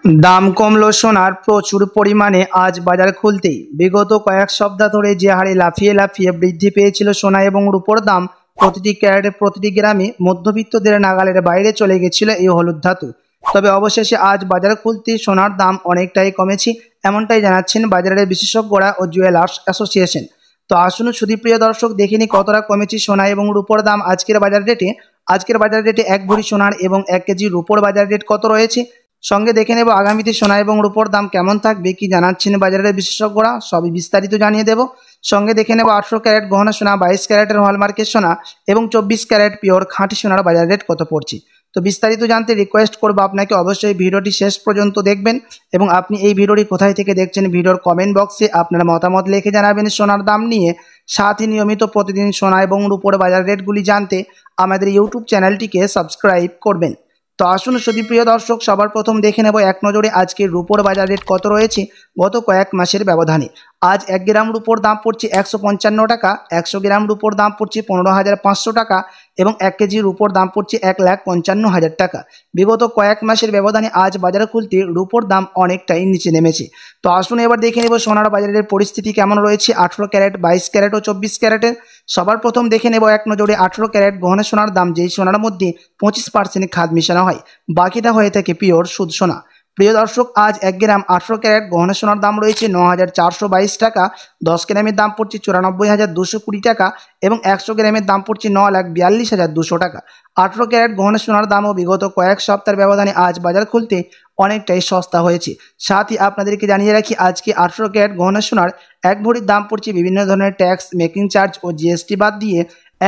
দাম কমলো সোনার প্রচুর পরিমাণে আজ বাজার খুলতেই। বিগত কয়েক সপ্তাহ ধরে যে হারে লাফিয়ে লাফিয়ে বৃদ্ধি পেয়েছিল সোনা এবং রূপোর দাম, প্রতিটি ক্যারেটে প্রতিটি গ্রামে মধ্যবিত্তদের নাগালের বাইরে চলে গেছিল এই হলুদ ধাতু। তবে অবশেষে আজ বাজার খুলতেই সোনার দাম অনেকটাই কমেছে, এমনটাই জানাচ্ছেন বাজারের বিশেষজ্ঞরা ও জুয়েলার্স অ্যাসোসিয়েশন। তো আসুন সুধীপ্রিয় দর্শক, দেখে নিই কতটা কমেছে সোনা এবং রূপোর দাম আজকের বাজার রেটে। আজকের বাজার রেটে 1 ভরি সোনার এবং 1 কেজি রূপোর বাজার রেট কত রয়েছে, সঙ্গে দেখে নেব আগামীতে সোনা এবং রূপোর দাম কেমন থাকবে, কি জানাচ্ছেন বাজারের বিশেষজ্ঞরা, সবই বিস্তারিত জানিয়ে দেব। সঙ্গে দেখে নেব 18 ক্যারেট গহনা সোনা, 22 ক্যারেটের হলমার্কের সোনা এবং 24 ক্যারেট পিওর খাঁটি সোনার বাজার রেট কত পড়ছে। তো বিস্তারিত জানতে রিকোয়েস্ট করবো আপনাকে অবশ্যই ভিডিওটি শেষ পর্যন্ত দেখবেন এবং আপনি এই ভিডিওটি কোথায় থেকে দেখছেন ভিডিওর কমেন্ট বক্সে আপনার মতামত লিখে জানাবেন সোনার দাম নিয়ে। সাথে নিয়মিত প্রতিদিন সোনা এবং রূপোর বাজার রেটগুলি জানতে আমাদের ইউটিউব চ্যানেলটিকে সাবস্ক্রাইব করবেন। তো আসুন সুধীপ্রিয় দর্শক, সবার প্রথম দেখে নেব এক নজরে আজকের রূপোর বাজার রেট কত রয়েছে গত কয়েক মাসের ব্যবধানে। আজ 1 গ্রাম রূপোর দাম পড়ছে 155 টাকা, 100 গ্রাম রূপোর দাম পড়ছে 15,500 টাকা এবং 1 কেজি রূপোর দাম পড়ছে 1,55,000 টাকা। বিগত কয়েক মাসের ব্যবধানে আজ বাজারে খুলতে রূপোর দাম অনেকটাই নিচে নেমেছে। তো আসুন এবার দেখে নেব সোনার বাজারের পরিস্থিতি কেমন রয়েছে 18 ক্যারেট, 22 ক্যারেট ও 24 ক্যারেটের। সবার প্রথম দেখে নেব এক নজরে 18 ক্যারেট গহনা সোনার দাম, যেই সোনার মধ্যে 25% খাদ মিশানো হয়, বাকিটা হয়ে থাকে পিওর শুদ্ধ সোনা। প্রিয় দর্শক, আজ 1 গ্রাম 18 ক্যারেট গহনা সোনার দাম রয়েছে 9,422 টাকা, 10 গ্রামের দাম পড়ছে 94,220 টাকা এবং 100 গ্রামের দাম পড়ছে 9,42,200 টাকা। 18 ক্যারেট গহনা সোনার দামও বিগত কয়েক সপ্তাহের ব্যবধানে আজ বাজার খুলতে অনেকটাই সস্তা হয়েছে। সাথে আপনাদেরকে জানিয়ে রাখি, আজকে 18 ক্যারেট গহনা সোনার 1 ভরির দাম পড়ছে বিভিন্ন ধরনের ট্যাক্স, মেকিং চার্জ ও জিএসটি বাদ দিয়ে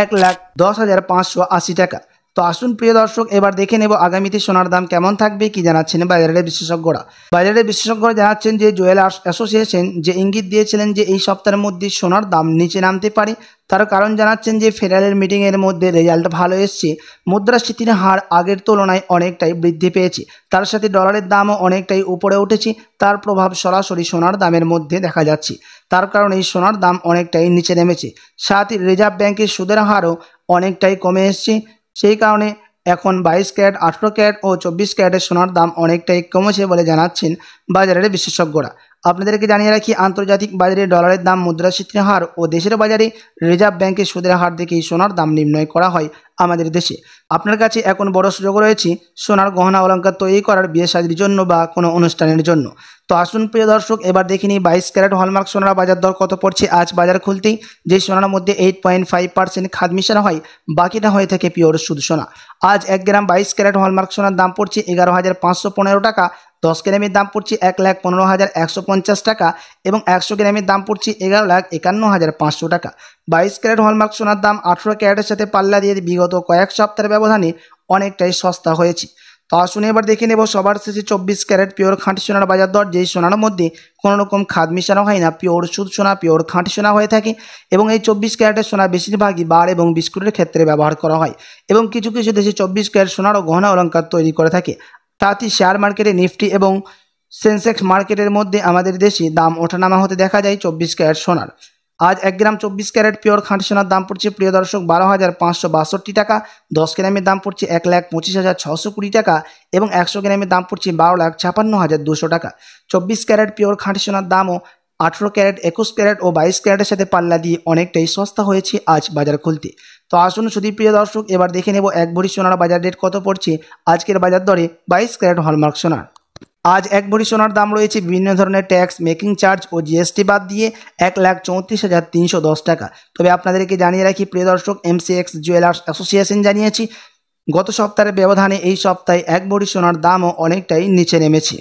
1,10,580 টাকা। তো আসুন প্রিয় দর্শক, এবার দেখে নেব আগামীতে সোনার দাম কেমন থাকবে, কি জানাচ্ছেন বাজারের বিশেষজ্ঞরা। বাজারের বিশেষজ্ঞরা জানাচ্ছেন যে জুয়েলার্স অ্যাসোসিয়েশন যে ইঙ্গিত দিয়েছিলেন যে এই সপ্তাহের মধ্যে সোনার দাম নিচে নামতে পারে, তার কারণ জানাচ্ছেন যে ফেডারেল মিটিংয়ের মধ্যে রেজাল্ট ভালো এসছে, মুদ্রাস্ফীতির হার আগের তুলনায় অনেকটাই বৃদ্ধি পেয়েছে, তার সাথে ডলারের দামও অনেকটাই উপরে উঠেছে, তার প্রভাব সরাসরি সোনার দামের মধ্যে দেখা যাচ্ছে, তার কারণে এই সোনার দাম অনেকটাই নিচে নেমেছে। সাথে রিজার্ভ ব্যাংকের সুদের হারও অনেকটাই কমে এসছে, সেই কারণে এখন 22 ক্যারেট, 18 ক্যারেট ও 24 ক্যারেটের সোনার দাম অনেকটাই কমেছে বলে জানাচ্ছেন বাজারের বিশেষজ্ঞরা। আপনাদেরকে জানিয়ে রাখি, আন্তর্জাতিক বাজারে ডলারের দাম, মুদ্রাস্ফীতির হার ও দেশের বাজারে রিজার্ভ ব্যাংকের সুদের হার দেখেই সোনার দাম নির্ণয় করা হয় আমাদের দেশে। আপনার কাছে এখন বড় সুযোগ রয়েছে সোনার গহনা অলংকার তৈরি করার, বিয়ে শাদীর জন্য বা কোনো অনুষ্ঠানের জন্য। তো আসুন প্রিয় দর্শক, এবার দেখে নিই 22 ক্যারেট হলমার্ক সোনার বাজার দর কত পড়ছে আজ বাজার খুলতেই। যে সোনার মধ্যে 8.5% খাদ মিশানো হয়, বাকিটা হয়ে থাকে পিওর শুদ্ধ সোনা। আজ 1 গ্রাম 22 ক্যারেট হলমার্ক সোনার দাম পড়ছে 11,515 টাকা, 10 গ্রামের দাম পড়ছে 1,15,150 টাকা এবং 100 গ্রামের দাম পড়ছে 11,51,500 টাকা। 22 ক্যারেট হলমার্ক সোনার দাম 18 ক্যারেটের সাথে পাল্লা দিয়ে বিগত কয়েক সপ্তাহের ব্যবধানে অনেকটাই সস্তা হয়েছে। তো আসুন এবার দেখে নেব সবার শেষে 24 ক্যারেট পিওর খাঁটি সোনার বাজার দর, যেই সোনার মধ্যে কোনো রকম খাদ মিশানো হয় না, পিওর শুদ্ধ সোনা, পিওর খাঁটি সোনা হয়ে থাকে এবং এই 24 ক্যারেটের সোনা বেশিরভাগই বার এবং বিস্কুটের ক্ষেত্রে ব্যবহার করা হয় এবং কিছু কিছু দেশে 24 ক্যারেট সোনার ও গহনা অলংকার তৈরি করে থাকে। তাতে শেয়ার মার্কেটে নিফটি এবং সেন্সেক্স মার্কেটের মধ্যে আমাদের দেশে দাম ওঠানামা হতে দেখা যায় 24 ক্যারেট সোনার। আজ 1 গ্রাম 24 ক্যারেট পিওর খাঁটি সোনার দাম পড়ছে প্রিয় দর্শক 12,562 টাকা, 10 গ্রামের দাম পড়ছে 1,25,620 টাকা এবং 100 গ্রামের দাম পড়ছে 12,56,200 টাকা। 24 ক্যারেট পিওর খাঁটি সোনার দামও 18 ক্যারেট, 21 ক্যারেট ও 22 ক্যারেটের সাথে পাল্লা দিয়ে অনেকটাই সস্তা হয়েছে আজ বাজার খুলতে। তো আসুন সুধীপ্রিয় দর্শক, এবার দেখে নেব 1 ভরি সোনার বাজার রেট কত পড়ছে আজকের বাজার দরে 22 ক্যারেট হলমার্ক সোনার। আজ 1 ভরি সোনার দাম রয়েছে বিভিন্ন ধরনের ট্যাক্স, মেকিং চার্জ ও জিএসটি বাদ দিয়ে 1,34,310 টাকা। তবে আপনাদেরকে জানিয়ে রাখি প্রিয় দর্শক, এমসিএক্স জুয়েলার্স অ্যাসোসিয়েশন জানিয়েছি গত সপ্তাহের ব্যবধানে এই সপ্তাহে 1 ভরি সোনার দামও অনেকটাই নিচে নেমেছে।